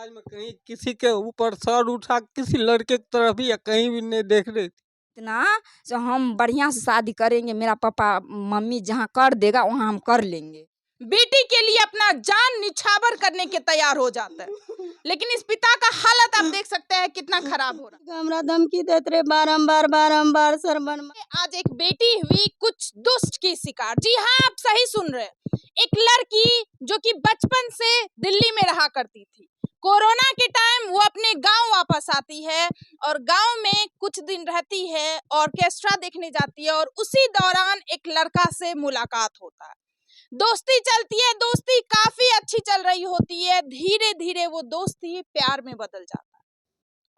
समाज में कहीं किसी के ऊपर सर उठा किसी लड़के की तरफ या कहीं भी नहीं देख रही थी। इतना तो हम बढ़िया से शादी करेंगे, मेरा पापा मम्मी जहाँ कर देगा वहाँ हम कर लेंगे। बेटी के लिए अपना जान निछावर करने के तैयार हो जाता है, लेकिन इस पिता का हालत आप देख सकते हैं कितना खराब हो रहा है। हमरा धमकी देते रहे बारंबार सरबन। आज एक बेटी हुई कुछ दुष्ट की शिकार। जी हाँ, आप सही सुन रहे हैं। एक लड़की जो कि बचपन से दिल्ली में रहा करती थी, कोरोना के टाइम वो अपने गांव वापस आती है और गांव में कुछ दिन रहती है, ऑर्केस्ट्रा देखने जाती है और उसी दौरान एक लड़का से मुलाकात होता है। दोस्ती चलती है, दोस्ती काफी अच्छी चल रही होती है। धीरे धीरे वो दोस्ती प्यार में बदल जाता है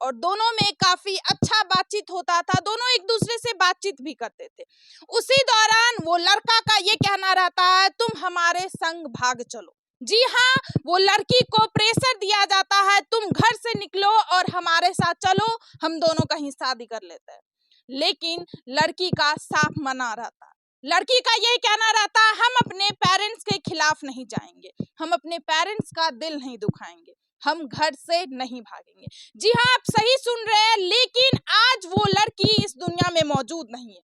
और दोनों में काफी अच्छा बातचीत होता था, दोनों एक दूसरे से बातचीत भी करते थे। उसी दौरान वो लड़का का ये कहना रहता है, तुम हमारे संग भाग चलो। जी हाँ, वो लड़की को प्रेशर दिया जाता है, तुम घर से निकलो और हमारे साथ चलो, हम दोनों कहीं शादी कर लेते हैं। लेकिन लड़की का साफ मना रहता है। लड़की का यही कहना रहता है, हम अपने पेरेंट्स के खिलाफ नहीं जाएंगे, हम अपने पेरेंट्स का दिल नहीं दुखाएंगे, हम घर से नहीं भागेंगे। जी हाँ, आप सही सुन रहे हैं, लेकिन आज वो लड़की इस दुनिया में मौजूद नहीं है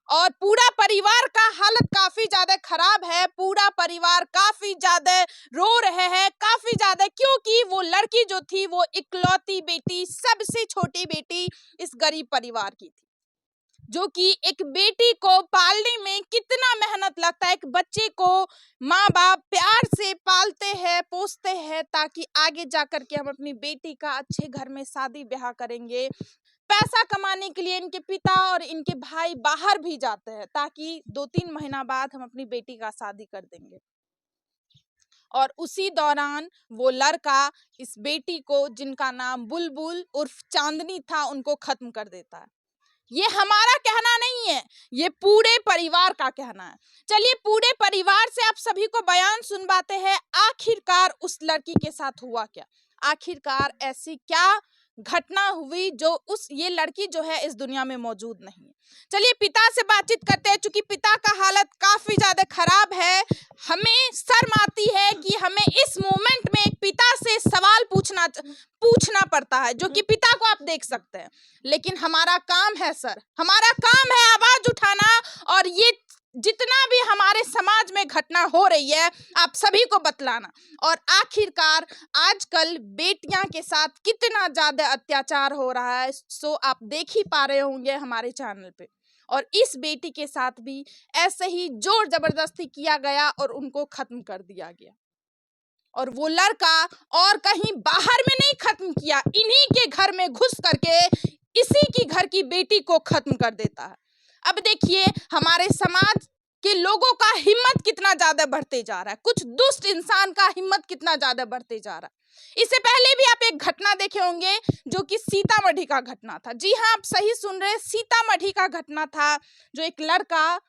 और पूरा परिवार का हालत काफी ज्यादा खराब है। पूरा परिवार काफी ज्यादा रो रहे हैं, काफी ज्यादा, क्योंकि वो लड़की जो थी वो इकलौती बेटी, सबसे छोटी बेटी इस गरीब परिवार की थी। जो कि एक बेटी को पालने में कितना मेहनत लगता है। एक बच्चे को माँ बाप प्यार से पालते हैं, पोसते हैं, ताकि आगे जाकर के हम अपनी बेटी का अच्छे घर में शादी ब्याह करेंगे। पैसा कमाने के लिए इनके पिता और इनके भाई बाहर भी जाते हैं, ताकि 2-3 महीना बाद हम अपनी बेटी का शादी कर देंगे। और उसी दौरान वो लड़का इस बेटी को, जिनका नाम बुलबुल उर्फ चांदनी था, उनको खत्म कर देता है। ये हमारा कहना नहीं है, ये पूरे परिवार का कहना है। चलिए पूरे परिवार से आप सभी को बयान सुनवाते हैं, आखिरकार उस लड़की के साथ हुआ क्या, आखिरकार ऐसी क्या घटना हुई जो ये लड़की जो है इस दुनिया में मौजूद नहीं है। चलिए पिता से बातचीत करते हैं, चूंकि पिता का हालत काफी ज्यादा खराब है। हमें शर्म आती है कि हमें इस मोमेंट में एक पिता से सवाल पूछना पड़ता है, जो कि पिता को आप देख सकते हैं, लेकिन हमारा काम है सर, हमारा काम है आवाज उठाना और ये जितना भी हमारे समाज में घटना हो रही है आप सभी को बतलाना। और आखिरकार आजकल बेटियां के साथ कितना ज्यादा अत्याचार हो रहा है, सो आप देख ही पा रहे होंगे हमारे चैनल पे। और इस बेटी के साथ भी ऐसे ही जोर जबरदस्ती किया गया और उनको खत्म कर दिया गया। और वो लड़का और कहीं बाहर में नहीं खत्म किया, इन्हीं के घर में घुस करके इसी की घर की बेटी को खत्म कर देता है। अब देखिए हमारे समाज के लोगों का हिम्मत कितना ज्यादा बढ़ते जा रहा है, कुछ दुष्ट इंसान का हिम्मत कितना ज्यादा बढ़ते जा रहा है। इससे पहले भी आप एक घटना देखे होंगे जो कि सीतामढ़ी का घटना था। जी हाँ, आप सही सुन रहे हैं, सीतामढ़ी का घटना था, जो एक लड़का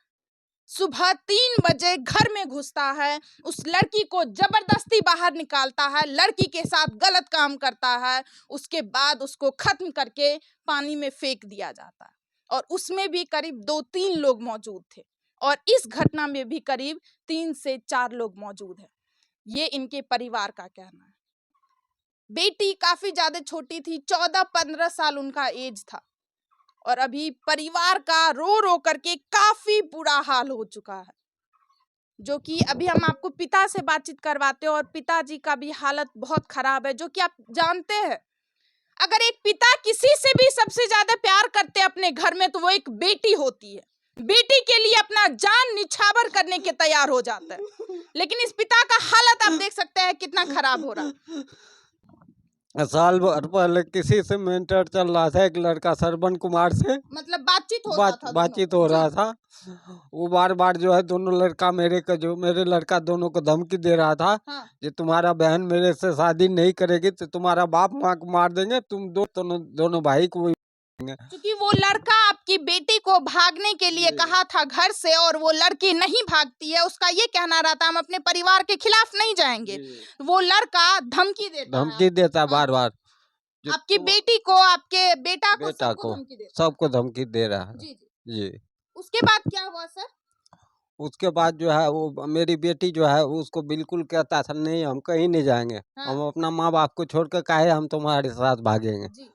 सुबह 3 बजे घर में घुसता है, उस लड़की को जबरदस्ती बाहर निकालता है, लड़की के साथ गलत काम करता है, उसके बाद उसको खत्म करके पानी में फेंक दिया जाता है। और उसमें भी करीब 2-3 लोग मौजूद थे और इस घटना में भी करीब 3 से 4 लोग मौजूद हैं। ये इनके परिवार का कहना है। बेटी काफी ज्यादा छोटी थी, 14-15 साल उनका एज था और अभी परिवार का रो रो करके काफी बुरा हाल हो चुका है। जो कि अभी हम आपको पिता से बातचीत करवाते हैं और पिताजी का भी हालत बहुत खराब है। जो कि आप जानते हैं, अगर एक पिता किसी से भी सबसे ज्यादा प्यार करते हैं अपने घर में, तो वो एक बेटी होती है। बेटी के लिए अपना जान निछावर करने के तैयार हो जाता है, लेकिन इस पिता का हालत आप देख सकते हैं कितना खराब हो रहा है। साल भर पहले किसी से मेंटर चल रहा था, एक लड़का श्रवण कुमार से, मतलब बातचीत हो रहा था। वो बार बार जो है दोनों लड़का मेरे लड़का दोनों को धमकी दे रहा था। हाँ। कि तुम्हारा बहन मेरे से शादी नहीं करेगी तो तुम्हारा बाप माँ को मार देंगे, तुम दोनों भाई को। क्योंकि वो लड़का आपकी बेटी को भागने के लिए कहा था घर से और वो लड़की नहीं भागती है, उसका ये कहना रहता हम अपने परिवार के खिलाफ नहीं जाएंगे। वो लड़का धमकी देता बार बार आपकी बेटी को, आपके बेटा को, सबको धमकी दे रहा है। जी। जी। उसके बाद क्या हुआ सर? उसके बाद जो है वो मेरी बेटी जो है उसको बिल्कुल कहता था नहीं हम कहीं नहीं जाएंगे, हाँ। हम अपना माँ बाप को छोड़कर काहे हम तुम्हारे साथ भागेंगे। जी।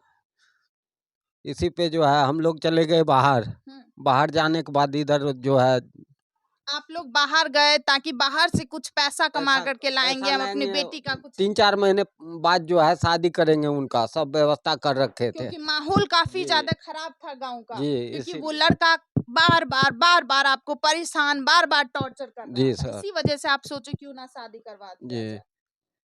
इसी पे जो है हम लोग चले गए बाहर। बाहर जाने के बाद इधर जो है आप लोग बाहर गए ताकि बाहर से कुछ पैसा कमा पैसा करके लाएंगे, पैसा हम अपनी लाएंगे। बेटी का कुछ, 3-4 महीने बाद जो है शादी करेंगे, उनका सब व्यवस्था कर रखे थे। क्योंकि माहौल काफी जी। ज्यादा खराब था गांव का, जी, क्योंकि वो इसी लड़का बार बार आपको परेशान, बार बार टॉर्चर कर रहा जी था। सर। इसी वजह से आप सोचे क्यों ना शादी करवा दिया जी। जाए।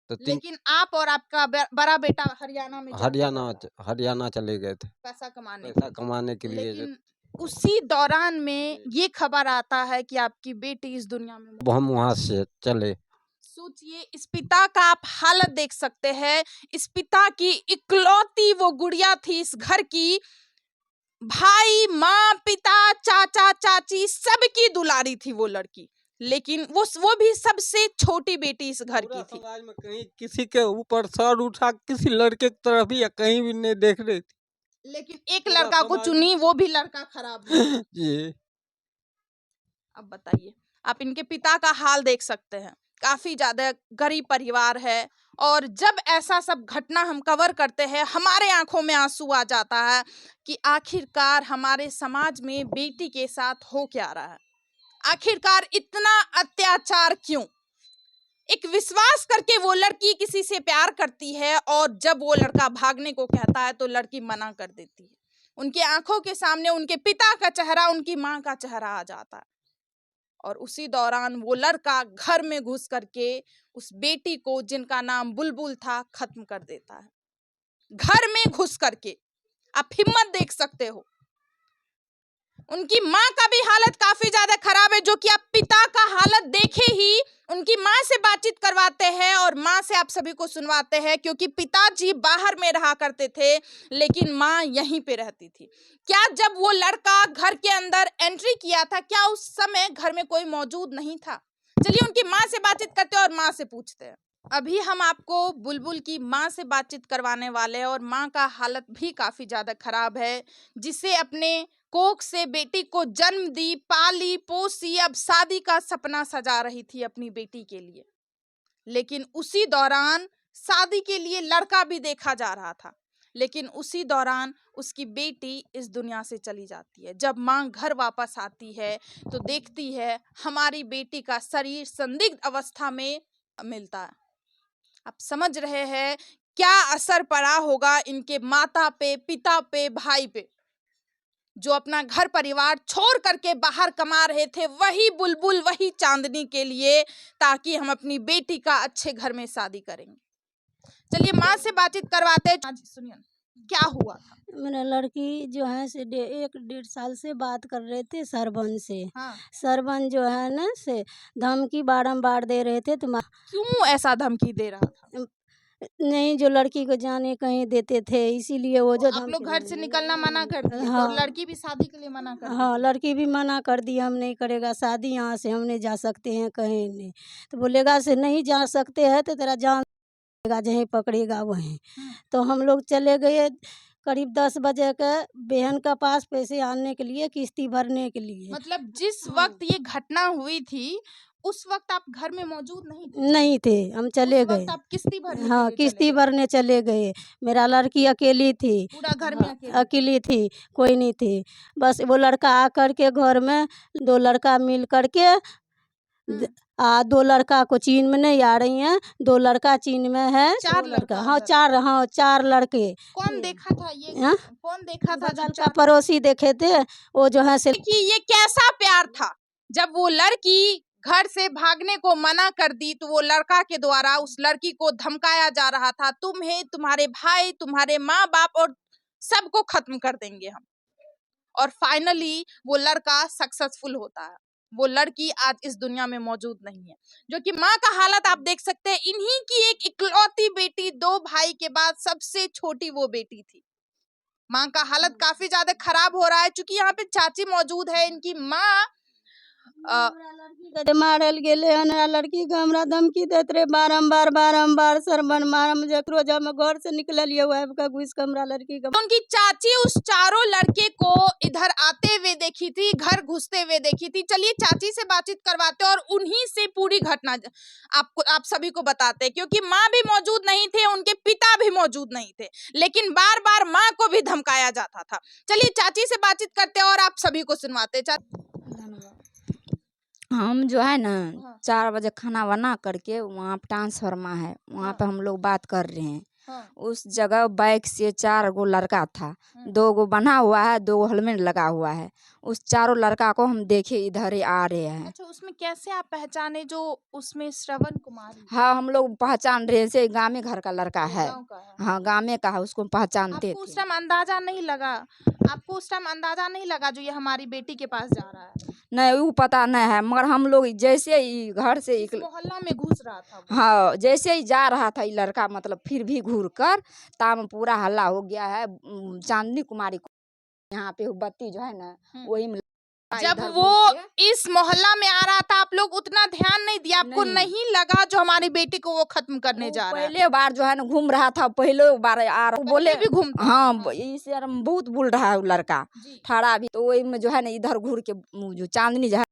तो लेकिन आप और आपका बड़ा बेटा हरियाणा में जाके हरियाणा रहता, हरियाणा चले गए थे पैसा कमाने पैसा के कमाने के लिए। लिए। लेकिन उसी दौरान में ये खबर आता है कि आपकी बेटी इस दुनिया में अब हम वहाँ से चले। सोचिए, इस पिता का आप हालत देख सकते हैं। इस पिता की इकलौती वो गुड़िया थी इस घर की, भाई माँ पिता चाचा चाची सबकी दुलारी थी वो लड़की, लेकिन वो भी सबसे छोटी बेटी इस घर की थी। समाज में कहीं किसी के ऊपर सर उठा किसी लड़के की तरफ या कहीं भी नहीं देख रही थी, लेकिन एक पूरा लड़का को समाज चुनी, वो भी लड़का खराब निकला। जी। अब बताइए, आप इनके पिता का हाल देख सकते हैं, काफी ज्यादा गरीब परिवार है। और जब ऐसा सब घटना हम कवर करते हैं, हमारे आंखों में आंसू आ जाता है कि आखिरकार हमारे समाज में बेटी के साथ हो क्या रहा है, आखिरकार इतना अत्याचार क्यों। एक विश्वास करके वो लड़की किसी से प्यार करती है और जब वो लड़का भागने को कहता है तो लड़की मना कर देती है। उनके आंखों के सामने उनके पिता का चेहरा, उनकी माँ का चेहरा आ जाता है और उसी दौरान वो लड़का घर में घुस करके उस बेटी को, जिनका नाम बुलबुल था, खत्म कर देता है। घर में घुस करके आप हिम्मत देख सकते हो। उनकी माँ का भी हालत काफी ज्यादा खराब है, जो कि आप पिता का हालत देखे ही उनकी माँ से बातचीत करवाते हैं और माँ से आप सभी को सुनवाते हैं, क्योंकि पिताजी बाहर में रहा करते थे लेकिन माँ यहीं पे रहती थी। क्या जब वो लड़का घर के अंदर एंट्री किया था, क्या उस समय घर में कोई मौजूद नहीं था? चलिए उनकी माँ से बातचीत करते हैं और माँ से पूछते हैं। अभी हम आपको बुलबुल की माँ से बातचीत करवाने वाले हैं और माँ का हालत भी काफी ज्यादा खराब है, जिसे अपने कोख से बेटी को जन्म दी, पाली पोसी, अब शादी का सपना सजा रही थी अपनी बेटी के लिए। लेकिन उसी दौरान शादी के लिए लड़का भी देखा जा रहा था, लेकिन उसी दौरान उसकी बेटी इस दुनिया से चली जाती है। जब माँ घर वापस आती है तो देखती है हमारी बेटी का शरीर संदिग्ध अवस्था में मिलता है। आप समझ रहे हैं क्या असर पड़ा होगा इनके माता पे, पिता पे, भाई पे, जो अपना घर परिवार छोड़ करके बाहर कमा रहे थे, वही बुलबुल, वही चांदनी के लिए, ताकि हम अपनी बेटी का अच्छे घर में शादी करेंगे। चलिए माँ से बातचीत करवाते हैं। सुनिए क्या हुआ था। मेरा लड़की जो है से 1-1.5 साल से बात कर रहे थे सरपंच से। हाँ। सरपंच जो है ना से धमकी बारंबार दे रहे थे। क्यों ऐसा धमकी दे रहा था? नहीं, जो लड़की को जाने कहीं देते थे, इसीलिए वो जो आप लोग घर से निकलना मना कर दिए हाँ। और लड़की भी शादी के लिए मना कर दी। हाँ, लड़की भी मना कर दी, हम नहीं करेगा शादी, यहाँ से हम नहीं जा सकते हैं कहीं नहीं। तो बोलेगा से नहीं जा सकते हैं तो तेरा जान जहीं पकड़ेगा वहीं। तो हम लोग चले गए करीब 10 बजे के बहन का पास पैसे आने के लिए, किस्ती भरने के लिए। मतलब जिस वक्त ये घटना हुई थी उस वक्त आप घर में मौजूद नहीं थे? नहीं थे, हम चले उस गए। वक्त आप किस्ती भरने के हाँ, लिए किस्ती चले गए? भरने चले गए। मेरा लड़की अकेली थी। पूरा घर में हाँ, अकेली थी, कोई नहीं थी। बस वो लड़का आकर के घर में 2 लड़का मिल करके 2 लड़का को चीन में नहीं आ रही हैं, 2 लड़का चीन में है। 4 लड़का? हाँ, 4 लड़के। कौन देखा था ये? हाँ? कौन देखा था? बगल का पड़ोसी देखे थे, वो जो है से कि ये कैसा प्यार था। जब वो लड़की घर से भागने को मना कर दी तो वो लड़का के द्वारा उस लड़की को धमकाया जा रहा था, तुम्हें, तुम्हारे भाई, तुम्हारे माँ बाप और सबको खत्म कर देंगे हम। और फाइनली वो लड़का सक्सेसफुल होता है। वो लड़की आज इस दुनिया में मौजूद नहीं है। जो कि माँ का हालत आप देख सकते हैं। इन्हीं की एक इकलौती बेटी, 2 भाई के बाद सबसे छोटी वो बेटी थी। माँ का हालत काफी ज्यादा खराब हो रहा है। चूंकि यहाँ पे चाची मौजूद है, इनकी माँ लड़की के मारल गेले हन, लड़की के हमरा धमकी देत रहे बारम्बार सर मन मारम, जकरो जब हम घर से निकलिए वह का घुस के हमरा लड़की के। उनकी चाची उस चारों लड़के को इधर आते हुए देखी थी, घर घुसते हुए देखी थी। चलिए चाची से बातचीत करवाते और उन्हीं से पूरी घटना आप सभी को बताते हैं, क्योंकि माँ भी मौजूद नहीं थे, उनके पिता भी मौजूद नहीं थे, लेकिन बार बार माँ को भी धमकाया जाता था। चलिए चाची से बातचीत करते और आप सभी को सुनवाते। हम जो है ना हाँ। 4 बजे खाना बना करके वहाँ पे ट्रांसफार्मा है, वहाँ पे हम लोग बात कर रहे हैं। उस जगह बाइक से 4 गो लड़का था, 2 गो बना हुआ है, 2 गो हेलमेट लगा हुआ है। उस चारों लड़का को हम देखे इधर ही आ रहे हैं। अच्छा, उसमें कैसे आप पहचाने जो उसमें श्रवण कुमारी? हाँ, हम लोग पहचान रहे से गाँव में घर का लड़का है। गाँव का है। हाँ, गाँव में का है, उसको पहचानते आपको उस थे। टाइम अंदाजा नहीं लगा? आपको उस टाइम अंदाजा नहीं लगा जो ये हमारी बेटी के पास जा रहा है? नहीं, वो पता नहीं है, मगर हम लोग जैसे ही घर से इस मोहल्ला में घुस रहा था वो। हाँ, जैसे ही जा रहा था ये लड़का, मतलब फिर भी घूर कर ताम पूरा हल्ला हो गया है। चांदनी कुमारी को यहाँ पे बत्ती जो है ना वही में जब इधर वो घूर के इस मोहल्ला में आ रहा था, आप लोग उतना ध्यान नहीं दिया, आपको नहीं लगा जो हमारी बेटी को वो खत्म करने वो जा रहा है? पहले बार जो है ना घूम रहा था, पहले बार आ रहा बोले भी घूमता हाँ, इसे बहुत बोल रहा है वो लड़का जी। ठाड़ा भी, तो वही में जो है ना इधर घूर के जो चांदनी जो है,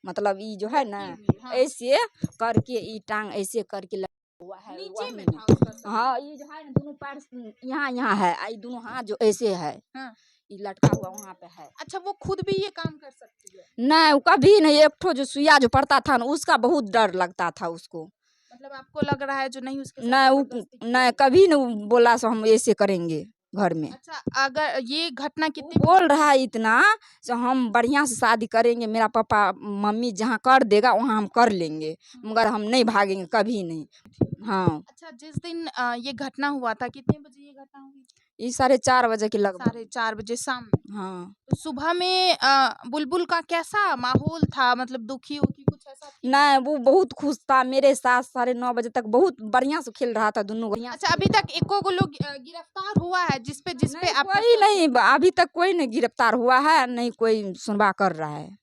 मतलब ये जो है ना हाँ। ऐसे करके ये टांग ऐसे करके लगा हुआ है नीचे में वही। था उसका सर। हाँ, ये जो है ना दोनों पैर यहाँ है, ये दोनों हाथ जो ऐसे है, हाँ। ये लटका हुआ वहाँ पे है। अच्छा, वो खुद भी ये काम कर सकती है? नहीं, वो कभी नहीं। एक ठो जो सुइया जो पड़ता था ना, उसका बहुत डर लगता था उसको। मतलब आपको लग रहा है जो नहीं उसके साथ नहीं, वो जबरदस्ती की नहीं है? कभी नहीं बोला सो हम ऐसे करेंगे घर में। अच्छा, अगर ये घटना वो कितने बोल रहा है इतना जो हम बढ़िया से शादी करेंगे, मेरा पापा मम्मी जहाँ कर देगा वहाँ हम कर लेंगे, मगर हम नहीं भागेंगे कभी नहीं। हाँ, अच्छा, जिस दिन ये घटना हुआ था, कितने बजे ये घटना हुई थी? ये 4:30 बजे के लगभग। 4:30 बजे शाम में। हाँ, तो सुबह में बुलबुल का कैसा माहौल था? मतलब दुखी उखी कुछ ऐसा थी? नहीं, वो बहुत खुश था मेरे साथ। 9:30 बजे तक बहुत बढ़िया से खेल रहा था दोनों। अच्छा, अभी तक एको को लोग गिरफ्तार हुआ है जिसपे नहीं, आप कोई नहीं, अभी तक कोई नहीं गिरफ्तार हुआ है, नहीं कोई सुनवाई कर रहा है।